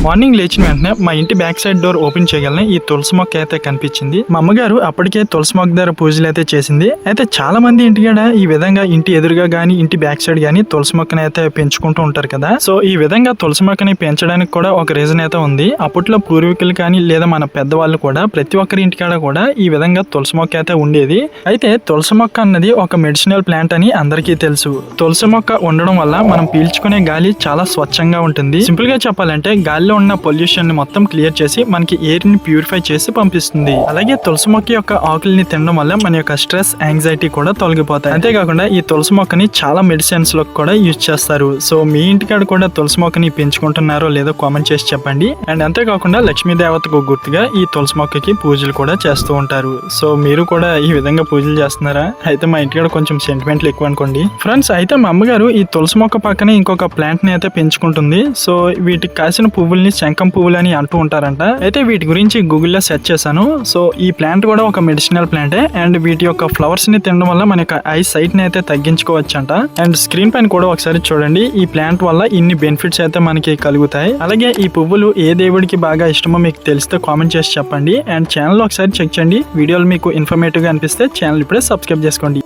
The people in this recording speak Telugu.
మార్నింగ్ లేచిన వెంటనే మా ఇంటి బ్యాక్ సైడ్ డోర్ ఓపెన్ చేయగలనే ఈ తులసి మొక్క అయితే కనిపించింది. మా అమ్మగారు అప్పటికే తులసి మొక్క దగ్గర పూజలు అయితే చేసింది. అయితే చాలా మంది ఇంటికాడ ఈ విధంగా ఇంటి ఎదురుగా గానీ ఇంటి బ్యాక్ సైడ్ గానీ తులసి మొక్కని అయితే పెంచుకుంటూ ఉంటారు కదా. సో ఈ విధంగా తులసి మొక్కని పెంచడానికి కూడా ఒక రీజన్ అయితే ఉంది. అప్పట్లో పూర్వీకులు కానీ లేదా మన పెద్దవాళ్ళు కూడా ప్రతి ఒక్కరి ఇంటికాడ కూడా ఈ విధంగా తులసి మొక్క అయితే ఉండేది. అయితే తులసి మొక్క అన్నది ఒక మెడిసినల్ ప్లాంట్ అని అందరికీ తెలుసు. తులసి మొక్క ఉండడం వల్ల మనం పీల్చుకునే గాలి చాలా స్వచ్ఛంగా ఉంటుంది. సింపుల్ గా చెప్పాలంటే గాలిలో ఉన్న పొల్యూషన్ ని మొత్తం క్లియర్ చేసి మనకి ఎయిర్ ని ప్యూరిఫై చేసి పంపిస్తుంది. అలాగే తులసి మొక్క యొక్క ఆకుల్ని తినడం వల్ల మన యొక్క స్ట్రెస్, యాంగ్జైటీ కూడా తొలగిపోతాయి. అంతేకాకుండా ఈ తులసి మొక్కని చాలా మెడిసిన్స్ లో కూడా యూజ్ చేస్తారు. సో మీ ఇంటికాడ కూడా తులసి మొక్కని పెంచుకుంటున్నారో లేదో కామెంట్ చేసి చెప్పండి. అండ్ అంతేకాకుండా లక్ష్మీ దేవతకు గుర్తుగా ఈ తులసి మొక్కకి పూజలు కూడా చేస్తూ ఉంటారు. సో మీరు కూడా ఈ విధంగా పూజలు చేస్తున్నారా? అయితే మా ఇంటికాడ కొంచెం సెంటిమెంట్లు ఎక్కువ అనుకోండి ఫ్రెండ్స్. అయితే మా అమ్మగారు ఈ తులసి మొక్క పక్కనే ఇంకొక ప్లాంట్ ని అయితే పెంచుకుంటుంది. సో వీటికి కాసిన పువ్వుల్ని శంఖం పువ్వులు అని అంటూ ఉంటారంట. అయితే వీటి గురించి గూగుల్లో సెర్చ్ చేశాను. సో ఈ ప్లాంట్ కూడా ఒక మెడిసినల్ ప్లాంటే. అండ్ వీటి యొక్క ఫ్లవర్స్ ని తినడం వల్ల మన యొక్క ఐ సైట్ ని అయితే తగ్గించుకోవచ్చంట. అండ్ స్క్రీన్ పైన కూడా ఒకసారి చూడండి. ఈ ప్లాంట్ వల్ల ఇన్ని బెనిఫిట్స్ అయితే మనకి కలుగుతాయి. అలాగే ఈ పువ్వులు ఏ దేవుడికి బాగా ఇష్టమో మీకు తెలిస్తే కామెంట్ చేసి చెప్పండి. అండ్ ఛానల్ ఒకసారి చెక్ చేయండి. వీడియోలు మీకు ఇన్ఫర్మేటివ్ గా అనిపిస్తే ఛానల్ ఇప్పుడే సబ్స్క్రైబ్ చేసుకోండి.